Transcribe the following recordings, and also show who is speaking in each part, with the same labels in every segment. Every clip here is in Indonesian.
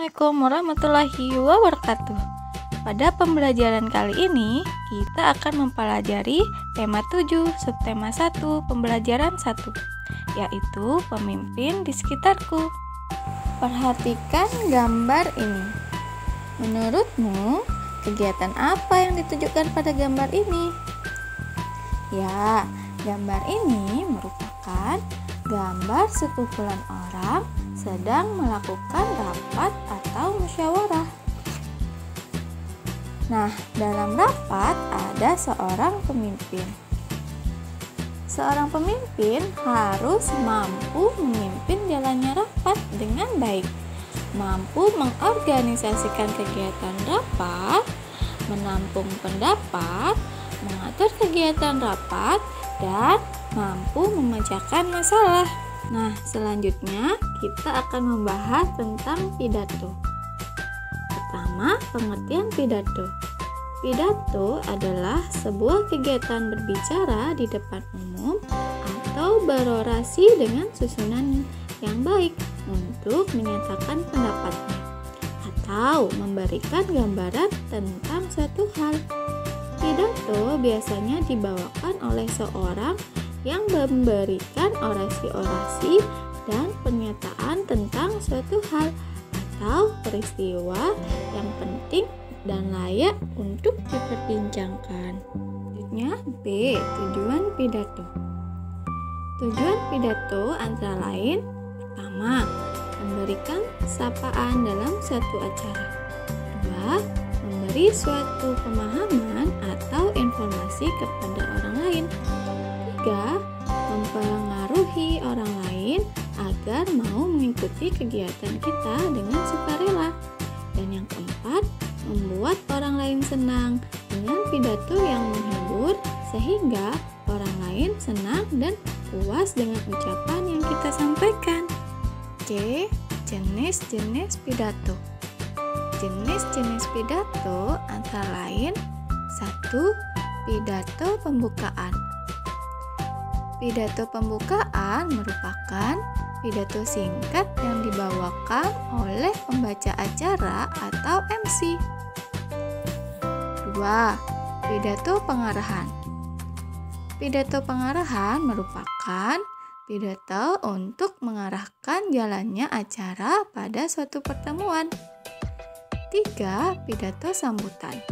Speaker 1: Assalamualaikum warahmatullahi wabarakatuh. Pada pembelajaran kali ini, kita akan mempelajari tema 7, subtema 1, pembelajaran 1, yaitu pemimpin di sekitarku. Perhatikan gambar ini. Menurutmu, kegiatan apa yang ditujukan pada gambar ini? Ya, gambar ini merupakan gambar sekumpulan orang sedang melakukan rapat atau musyawarah. Nah, dalam rapat ada seorang pemimpin. Seorang pemimpin harus mampu memimpin jalannya rapat dengan baik, mampu mengorganisasikan kegiatan rapat, menampung pendapat, mengatur kegiatan rapat, dan mampu memecahkan masalah. Nah, selanjutnya kita akan membahas tentang pidato. Pertama, pengertian pidato. Pidato adalah sebuah kegiatan berbicara di depan umum atau berorasi dengan susunan yang baik untuk menyatakan pendapatnya atau memberikan gambaran tentang suatu hal. Pidato biasanya dibawakan oleh seorang yang memberikan orasi-orasi dan pernyataan tentang suatu hal atau peristiwa yang penting dan layak untuk diperbincangkan. Selanjutnya B. Tujuan pidato. Tujuan pidato antara lain: pertama, memberikan sapaan dalam suatu acara. Kedua, memberi suatu pemahaman atau informasi kepada orang lain. 3. Mempengaruhi orang lain agar mau mengikuti kegiatan kita dengan sukarela. Dan yang keempat, membuat orang lain senang dengan pidato yang menghibur sehingga orang lain senang dan puas dengan ucapan yang kita sampaikan. C. Jenis-jenis pidato. Jenis-jenis pidato antara lain: 1. Pidato pembukaan. Pidato pembukaan merupakan pidato singkat yang dibawakan oleh pembaca acara atau MC. 2. Pidato pengarahan. Pidato pengarahan merupakan pidato untuk mengarahkan jalannya acara pada suatu pertemuan. 3. Pidato sambutan.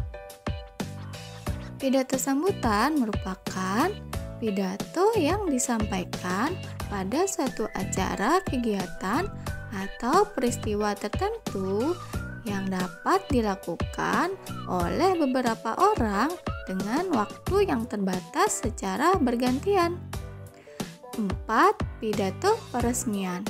Speaker 1: Pidato sambutan merupakan pidato yang disampaikan pada suatu acara, kegiatan, atau peristiwa tertentu yang dapat dilakukan oleh beberapa orang dengan waktu yang terbatas secara bergantian. 4. Pidato peresmian.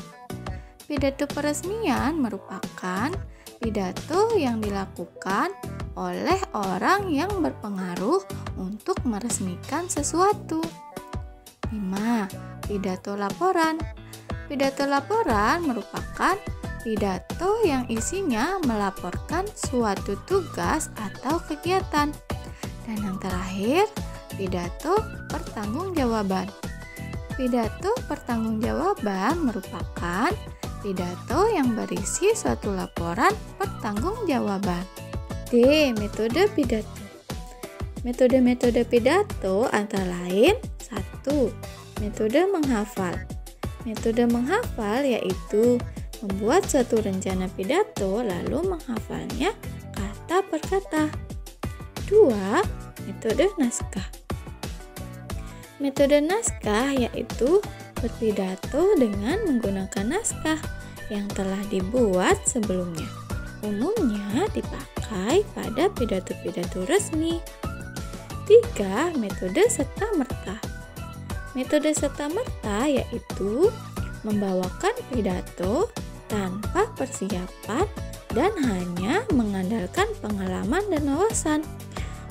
Speaker 1: Pidato peresmian merupakan pidato yang dilakukan oleh orang yang berpengaruh untuk meresmikan sesuatu. 5. Pidato laporan. Pidato laporan merupakan pidato yang isinya melaporkan suatu tugas atau kegiatan. Dan yang terakhir, pidato pertanggungjawaban. Pidato pertanggungjawaban merupakan pidato yang berisi suatu laporan pertanggungjawaban. D. Metode pidato. Metode-metode pidato antara lain: 1. Metode menghafal. Metode menghafal yaitu membuat suatu rencana pidato lalu menghafalnya kata per kata. 2. Metode naskah. Metode naskah yaitu berpidato dengan menggunakan naskah yang telah dibuat sebelumnya. Umumnya dipakai pada pidato-pidato resmi. 3. Metode serta-merta. Metode serta-merta yaitu membawakan pidato tanpa persiapan dan hanya mengandalkan pengalaman dan wawasan.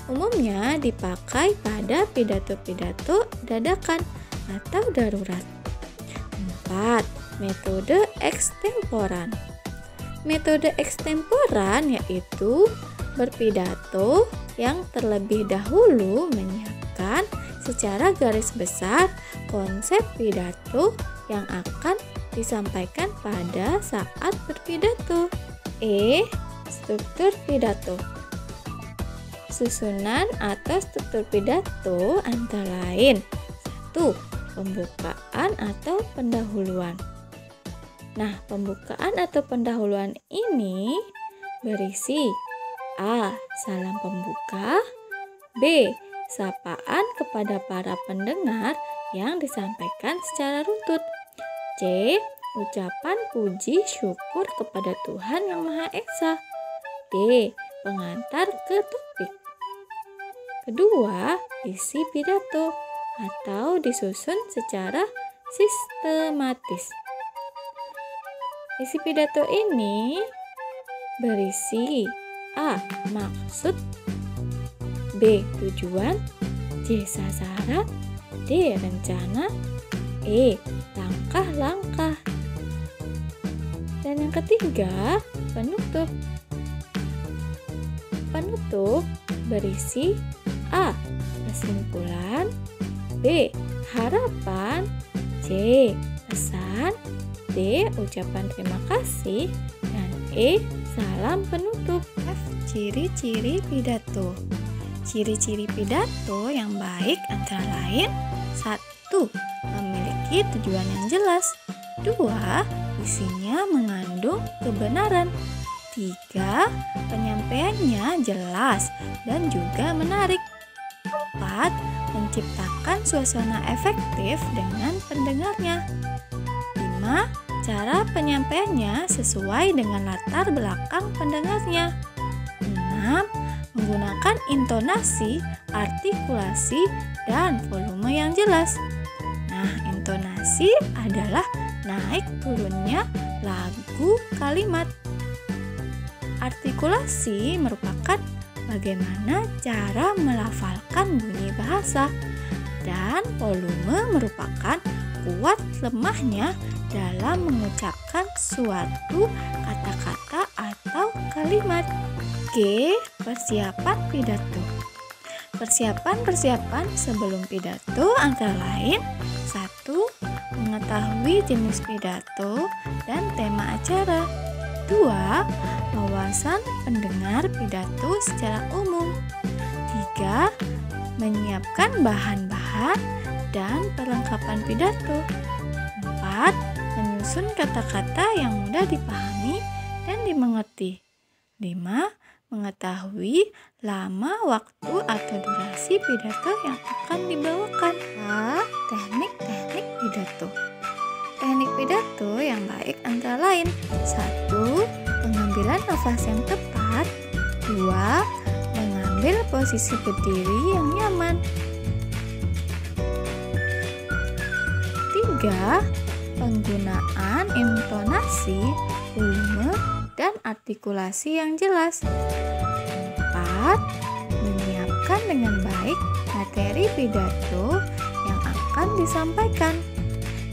Speaker 1: Umumnya dipakai pada pidato-pidato dadakan atau darurat. 4. Metode ekstemporan. Metode ekstemporan yaitu berpidato yang terlebih dahulu menyiapkan secara garis besar konsep pidato yang akan disampaikan pada saat berpidato. E. Struktur pidato. Susunan atau struktur pidato antara lain 1. Pembukaan atau pendahuluan. Nah, pembukaan atau pendahuluan ini berisi A. Salam pembuka, B. Sapaan kepada para pendengar yang disampaikan secara runtut, C. Ucapan puji syukur kepada Tuhan Yang Maha Esa, D. Pengantar ke topik. Kedua, isi pidato atau disusun secara sistematis. Isi pidato ini berisi A. Maksud, B. Tujuan, C. Sasaran, D. Rencana, E. Langkah-langkah. Dan yang ketiga, penutup. Penutup berisi A. Kesimpulan, B. Harapan, C. Pesan, D. Ucapan terima kasih, dan E. Salam penutup. F. Ciri-ciri pidato. Ciri-ciri pidato yang baik antara lain 1. Memiliki tujuan yang jelas, 2. Isinya mengandung kebenaran, 3. Penyampaiannya jelas dan juga menarik, 4. Menciptakan suasana efektif dengan pendengarnya, 5. Cara penyampaiannya sesuai dengan latar belakang pendengarnya, 6. Menggunakan intonasi, artikulasi, dan volume yang jelas. Nah, intonasi adalah naik turunnya lagu kalimat. Artikulasi merupakan bagaimana cara melafalkan bunyi bahasa, dan volume merupakan kuat lemahnya dalam mengucapkan suatu kata-kata atau kalimat. G. Persiapan pidato. Persiapan sebelum pidato antara lain 1. Mengetahui jenis pidato dan tema acara, 2. Wawasan pendengar pidato secara umum, 3. Menyiapkan bahan-bahan dan perlengkapan pidato, 4. Menyusun kata-kata yang mudah dipahami dan dimengerti, 5. Mengetahui lama waktu atau durasi pidato yang akan dibawakan. A. Teknik-teknik pidato. Teknik pidato yang baik antara lain 1. Pengambilan nafas yang tepat, 2. Mengambil posisi berdiri yang nyaman, 3. Penggunaan intonasi, volume, dan artikulasi yang jelas, 4. Menyiapkan dengan baik materi pidato yang akan disampaikan,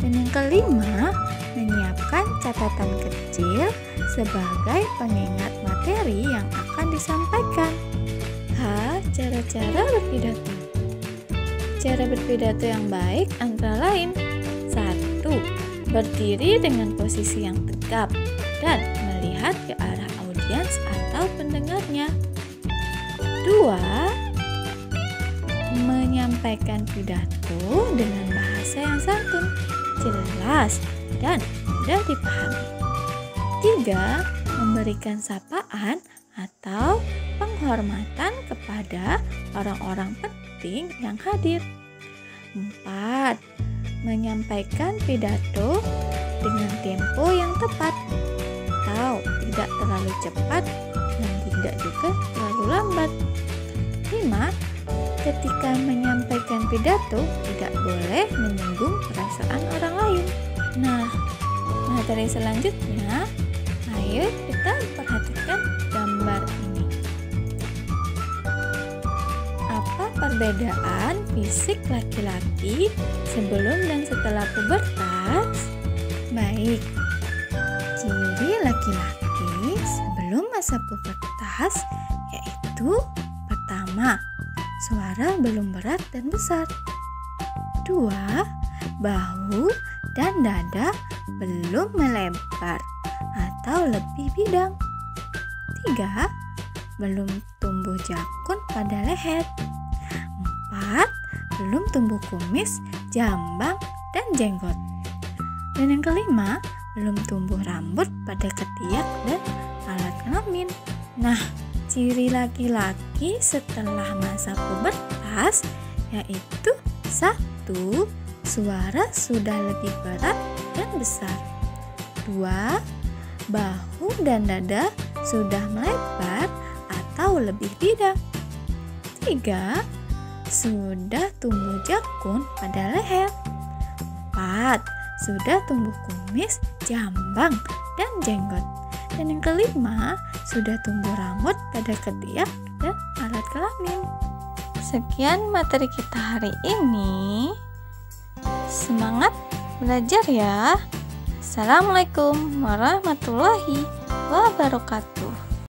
Speaker 1: dan yang kelima, menyiapkan catatan kecil sebagai pengingat materi yang akan disampaikan. H. Cara-cara berpidato. Cara berpidato yang baik antara lain 1. Berdiri dengan posisi yang tegap dan melihat ke arah audiens atau pendengarnya. 2. Menyampaikan pidato dengan bahasa yang santun, jelas, dan mudah dipahami. 3. Memberikan sapaan atau penghormatan kepada orang-orang penting yang hadir. 4. Menyampaikan pidato dengan tempo yang tepat atau tidak terlalu cepat dan tidak juga terlalu lambat. 5. Ketika menyampaikan pidato tidak boleh menyinggung perasaan orang lain. Nah, materi selanjutnya, ayo kita perhatikan gambar ini. Apa perbedaan fisik laki-laki sebelum dan setelah pubertas? Baik, ciri laki-laki sebelum masa pubertas yaitu pertama, suara belum berat dan besar. 2. Bahu dan dada belum melebar atau lebih bidang. 3. Belum tumbuh jakun pada leher. 4. Belum tumbuh kumis, jambang, dan jenggot. Dan yang kelima, belum tumbuh rambut pada ketiak dan alat kelamin. Nah, ciri laki-laki setelah masa pubertas yaitu 1. Suara sudah lebih berat dan besar. 2. Bahu dan dada sudah melebar atau lebih bidang. 3. Sudah tumbuh jakun pada leher. 4. Sudah tumbuh kumis, jambang, dan jenggot. Dan yang kelima, sudah tumbuh rambut pada ketiak dan alat kelamin. Sekian materi kita hari ini. Semangat belajar ya. Assalamualaikum warahmatullahi wabarakatuh.